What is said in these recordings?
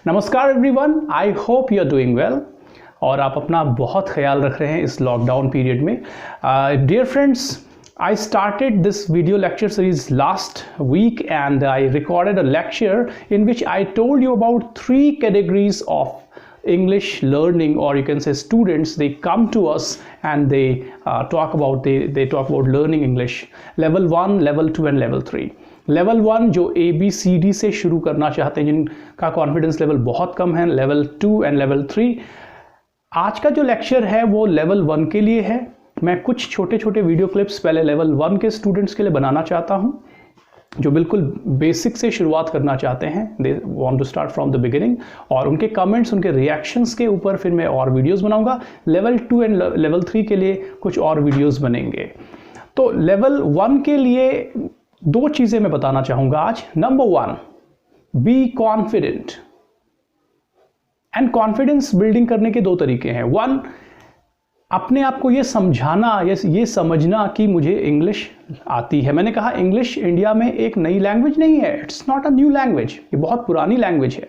नमस्कार everyone, I hope you are doing well और आप अपना बहुत ख्याल रख रहे हैं इस लॉकडाउन पीरियड में। Dear friends, I started this video lecture series last week and I recorded a lecture in which I told you about 3 categories of English learning, or you can say students. They come to us and they talk about learning English level 1, level 2 and level 3. Level 1 जो ABCD से शुरू करना चाहते हैं, जिनका confidence level बहुत कम है, level 2 and level 3। आज का जो लेक्चर है वो लेवल 1 के लिए है। मैं कुछ छोटे छोटे वीडियो क्लिप्स पहले लेवल 1 के स्टूडेंट्स के लिए बनाना चाहता हूं, जो बिल्कुल बेसिक से शुरुआत करना चाहते हैं। They want to start from the beginning, और उनके कमेंट्स, उनके रिएक्शंस के ऊपर फिर मैं और वीडियोस बनाऊंगा। लेवल 2 एंड लेवल 3 के लिए कुछ और वीडियोस बनेंगे। तो लेवल 1 के लिए 2 चीज़ें मैं बताना चाहूँगा आज। Number 1, be confident. And confidence building करने के 2 तरीके हैं। 1, अपने आप को ये समझाना, ये समझना कि मुझे इंग्लिश आती है। मैंने कहा इंग्लिश इंडिया में एक नई लैंग्वेज नहीं है, it's not a new language, ये बहुत पुरानी लैंग्वेज है।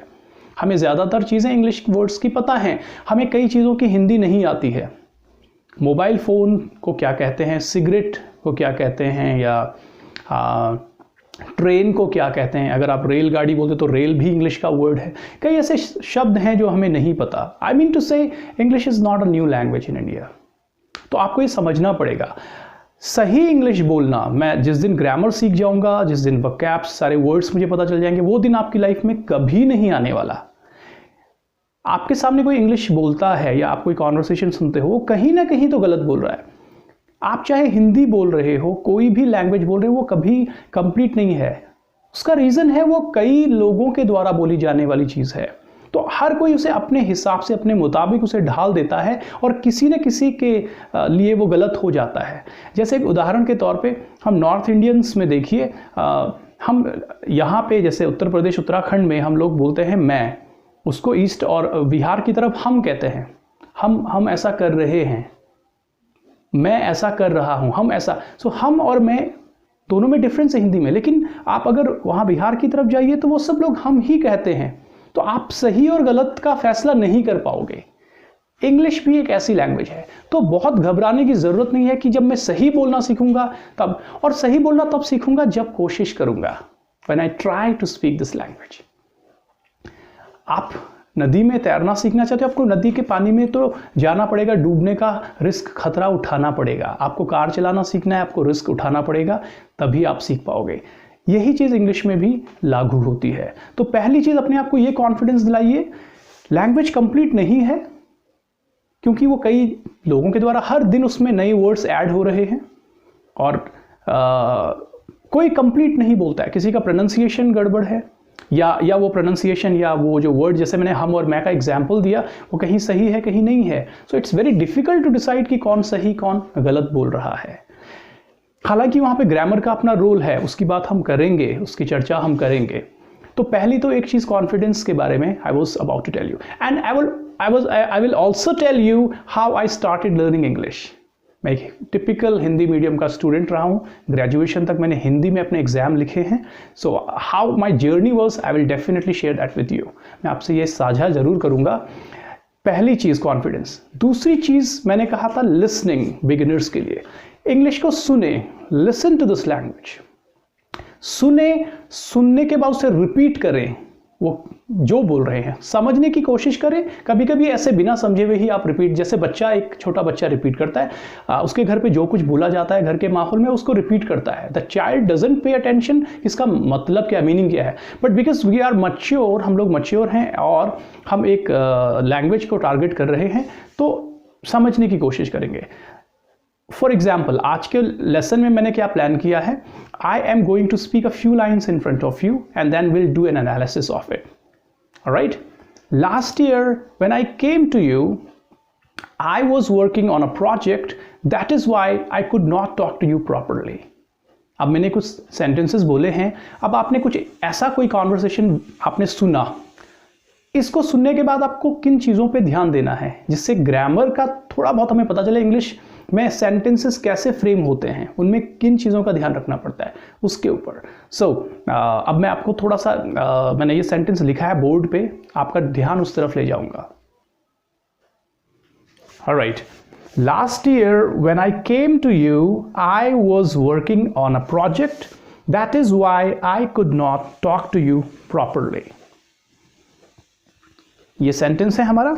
हमें ज़्यादातर चीज़ें इंग्लिश वर्ड्स की पता हैं, हमें कई चीज़ों की हिंदी नहीं आती है। मोबाइल फ़ोन को क्या कहते हैं, सिगरेट को क्या कहते हैं, या ट्रेन को क्या कहते हैं। अगर आप रेलगाड़ी बोलते तो रेल भी इंग्लिश का वर्ड है। कई ऐसे शब्द हैं जो हमें नहीं पता। आई मीन टू से English is not a new language in India. तो आपको ये समझना पड़ेगा। सही इंग्लिश बोलना, मैं जिस दिन ग्रामर सीख जाऊंगा, जिस दिन वोकैब्स, सारे वर्ड्स मुझे पता चल जाएंगे, वो दिन आपकी लाइफ में कभी नहीं आने वाला। आपके सामने कोई इंग्लिश बोलता है या आप कोई कॉन्वर्सेशन सुनते हो, वो कहीं ना कहीं तो गलत बोल रहा है। आप चाहे हिंदी बोल रहे हो, कोई भी लैंग्वेज बोल रहे हो, वो कभी कंप्लीट नहीं है। उसका रीज़न है वो कई लोगों के द्वारा बोली जाने वाली चीज़ है। तो हर कोई उसे अपने हिसाब से, अपने मुताबिक उसे ढाल देता है और किसी न किसी के लिए वो गलत हो जाता है। जैसे एक उदाहरण के तौर पे हम नॉर्थ इंडियंस में देखिए, हम यहाँ पे जैसे उत्तर प्रदेश, उत्तराखंड में हम लोग बोलते हैं मैं, उसको ईस्ट और बिहार की तरफ हम कहते हैं। हम ऐसा कर रहे हैं, मैं ऐसा कर रहा हूं, हम ऐसा। सो हम और मैं दोनों में डिफरेंस है हिंदी में। लेकिन आप अगर वहां बिहार की तरफ जाइए तो वो सब लोग हम ही कहते हैं। तो आप सही और गलत का फैसला नहीं कर पाओगे। इंग्लिश भी एक ऐसी लैंग्वेज है। तो बहुत घबराने की जरूरत नहीं है कि जब मैं सही बोलना सीखूंगा तब, और सही बोलना तब सीखूंगा जब कोशिश करूंगा, when I try to speak this language. आप नदी में तैरना सीखना चाहते हो, आपको नदी के पानी में तो जाना पड़ेगा, डूबने का रिस्क, खतरा उठाना पड़ेगा। आपको कार चलाना सीखना है, आपको रिस्क उठाना पड़ेगा, तभी आप सीख पाओगे। यही चीज़ इंग्लिश में भी लागू होती है। तो पहली चीज़, अपने आप को ये कॉन्फिडेंस दिलाइए, लैंग्वेज कंप्लीट नहीं है, क्योंकि वो कई लोगों के द्वारा हर दिन उसमें नए वर्ड्स ऐड हो रहे हैं, और कोई कंप्लीट नहीं बोलता है। किसी का प्रोनाउंसिएशन गड़बड़ है, या वो प्रोनाउंसिएशन या वो जो वर्ड, जैसे मैंने हम और मैं का एग्जाम्पल दिया, वो कहीं सही है कहीं नहीं है। So it's very difficult to decide कि कौन सही कौन गलत बोल रहा है। हालांकि वहाँ पे ग्रामर का अपना रोल है, उसकी बात हम करेंगे, उसकी चर्चा हम करेंगे। तो पहली तो एक चीज़ कॉन्फिडेंस के बारे में I was about to tell you, and I will also tell you how I started learning English. मैं एक टिपिकल हिंदी मीडियम का स्टूडेंट रहा हूँ। ग्रेजुएशन तक मैंने हिंदी में अपने एग्जाम लिखे हैं। So how my journey was, I will definitely share that with you. मैं आपसे ये साझा जरूर करूँगा। पहली चीज़ कॉन्फिडेंस। दूसरी चीज़ मैंने कहा था लिसनिंग, बिगिनर्स के लिए। इंग्लिश को सुने, लिसन टू दिस लैंग्वेज। सुनने के बाद उसे रिपीट करें, वो जो बोल रहे हैं समझने की कोशिश करें। कभी कभी ऐसे बिना समझे हुए ही आप रिपीट, जैसे बच्चा, एक छोटा बच्चा रिपीट करता है, उसके घर पे जो कुछ बोला जाता है घर के माहौल में, उसको रिपीट करता है। The child doesn't pay attention, इसका मतलब क्या, मीनिंग क्या है। But because we are mature, हम लोग मैच्योर हैं और हम एक लैंग्वेज को टारगेट कर रहे हैं, तो समझने की कोशिश करेंगे। फॉर एग्जाम्पल, आज के लेसन में मैंने क्या प्लान किया है, I am going to speak a few lines in front of you and then will do an analysis of it. Alright, last year when I came to you, I was working on a project, that is why I could not talk to you properly. अब मैंने कुछ sentences बोले हैं, अब आपने कुछ ऐसा कोई कॉन्वर्सेशन आपने सुना, इसको सुनने के बाद आपको किन चीज़ों पे ध्यान देना है जिससे ग्रामर का थोड़ा बहुत हमें पता चले, इंग्लिश में सेंटेंसेस कैसे फ्रेम होते हैं, उनमें किन चीज़ों का ध्यान रखना पड़ता है उसके ऊपर। सो अब मैं आपको थोड़ा सा मैंने ये सेंटेंस लिखा है बोर्ड पे, आपका ध्यान उस तरफ ले जाऊंगा। Alright, last year when I came to you I was working on a project, that is why I could not talk to you properly. ये सेंटेंस है हमारा।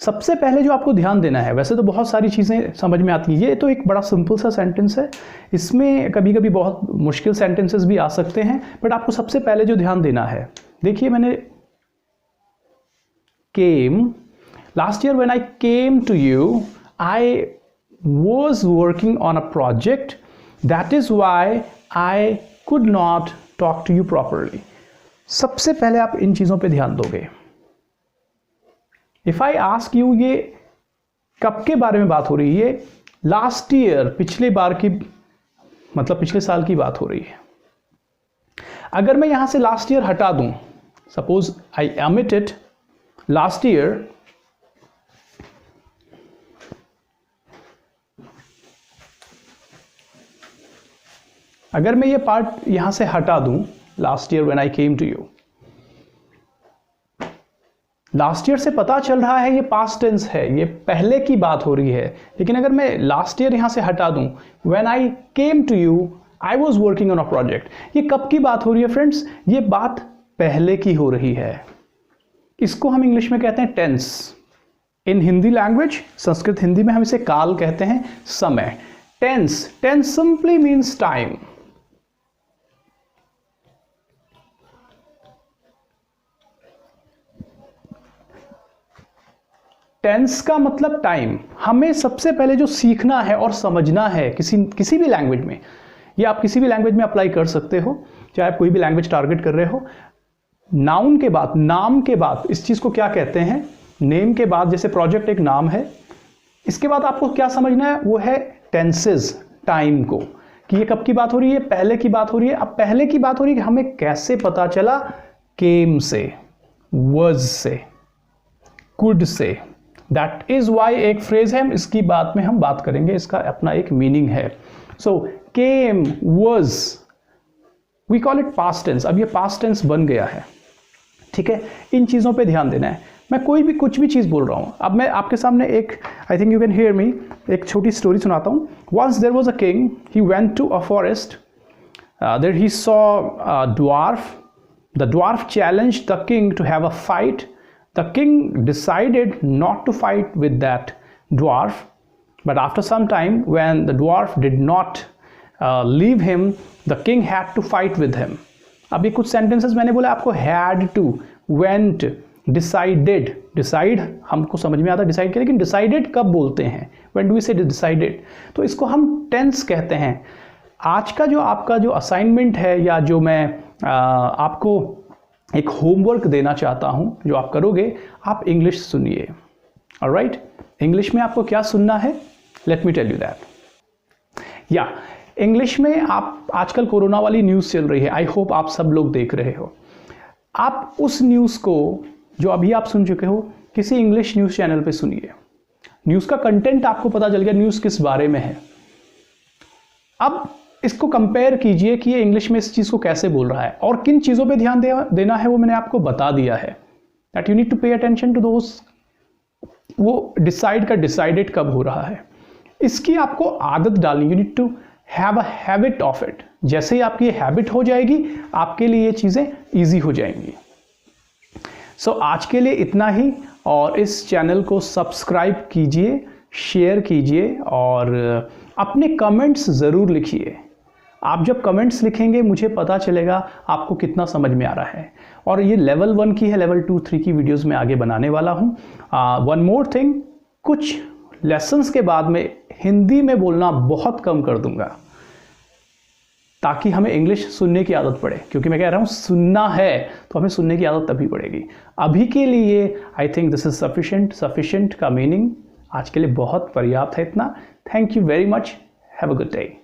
सबसे पहले जो आपको ध्यान देना है, वैसे तो बहुत सारी चीज़ें समझ में आती हैं, ये तो एक बड़ा सिंपल सा सेंटेंस है, इसमें कभी कभी बहुत मुश्किल सेंटेंसेस भी आ सकते हैं, बट आपको सबसे पहले जो ध्यान देना है, देखिए मैंने came, last year when I came to you I was working on a project, that is why I could not talk to you properly. सबसे पहले आप इन चीज़ों पे ध्यान दोगे। इफ आई आस्क यू, ये कब के बारे में बात हो रही है? लास्ट ईयर, पिछले बार की, मतलब पिछले साल की बात हो रही है। अगर मैं यहां से लास्ट ईयर हटा दूं, suppose I omit it last year, अगर मैं ये पार्ट यहां से हटा दूं, last year when I came to you, last year से पता चल रहा है ये पास्ट टेंस है, ये पहले की बात हो रही है। लेकिन अगर मैं लास्ट ईयर यहां से हटा दूं, when I came to you I was working on a project, ये कब की बात हो रही है फ्रेंड्स? ये बात पहले की हो रही है। इसको हम इंग्लिश में कहते हैं tense. In Hindi language, Sanskrit Hindi में हम इसे काल कहते हैं, समय। Tense, tense simply means time. Tense का मतलब टाइम। हमें सबसे पहले जो सीखना है और समझना है किसी भी लैंग्वेज में, ये आप किसी भी लैंग्वेज में अप्लाई कर सकते हो, चाहे आप कोई भी लैंग्वेज टारगेट कर रहे हो। नाउन के बाद, नाम के बाद इस चीज़ को क्या कहते हैं? नेम के बाद, जैसे प्रोजेक्ट एक नाम है, इसके बाद आपको क्या समझना है? वो है टेंसेज, टाइम को, कि ये कब की बात हो रही है? पहले की बात हो रही है। अब पहले की बात हो रही है कि हमें कैसे पता चला? केम से, वॉज से, कुड से। दैट इज वाई एक फ्रेज है, इसकी बात में हम बात करेंगे, इसका अपना एक मीनिंग है। So came, was, we call it past tense. अब ये पास्ट टेंस बन गया है, ठीक है। इन चीज़ों पे ध्यान देना है। मैं कोई भी कुछ भी चीज़ बोल रहा हूँ। अब मैं आपके सामने एक, I think you can hear me, एक छोटी स्टोरी सुनाता हूँ। Once there was a king, he went to a forest, there he saw a dwarf, the dwarf challenged the king to have a fight. The king decided not to fight with that dwarf, but after some time, when the dwarf did not leave him, the king had to fight with him. अब ये कुछ sentences मैंने बोला आपको, had to, went, decided. Decide हमको समझ में आता है decide के, लेकिन decided कब बोलते हैं? When do we say decided? तो इसको हम tense कहते हैं। आज का जो आपका जो assignment है, या जो मैं आपको एक होमवर्क देना चाहता हूं, जो आप करोगे, आप इंग्लिश सुनिए। ऑलराइट, इंग्लिश में आपको क्या सुनना है? Let me tell you that. या इंग्लिश में आप, आजकल कोरोना वाली न्यूज़ चल रही है, आई होप आप सब लोग देख रहे हो। आप उस न्यूज़ को जो अभी आप सुन चुके हो, किसी इंग्लिश न्यूज़ चैनल पे सुनिए। न्यूज़ का कंटेंट आपको पता चल गया, न्यूज़ किस बारे में है। अब इसको कंपेयर कीजिए कि ये इंग्लिश में इस चीज़ को कैसे बोल रहा है, और किन चीज़ों पे ध्यान देना है वो मैंने आपको बता दिया है। That you need to pay attention to those. वो डिसाइड का डिसाइडेड कब हो रहा है, इसकी आपको आदत डालनी। You need to have a habit of it. जैसे ही आपकी ये हैबिट हो जाएगी, आपके लिए ये चीज़ें ईजी हो जाएंगी। सो आज के लिए इतना ही, और इस चैनल को सब्सक्राइब कीजिए, शेयर कीजिए, और अपने कमेंट्स ज़रूर लिखिए। आप जब कमेंट्स लिखेंगे, मुझे पता चलेगा आपको कितना समझ में आ रहा है। और ये लेवल 1 की है, लेवल 2, 3 की वीडियोस में आगे बनाने वाला हूँ। वन मोर थिंग, कुछ लेसन्स के बाद में हिंदी में बोलना बहुत कम कर दूंगा, ताकि हमें इंग्लिश सुनने की आदत पड़े। क्योंकि मैं कह रहा हूँ सुनना है, तो हमें सुनने की आदत तभी पड़ेगी। अभी के लिए I think this is sufficient. Sufficient का मीनिंग आज के लिए बहुत पर्याप्त है इतना। Thank you very much. Have a good day.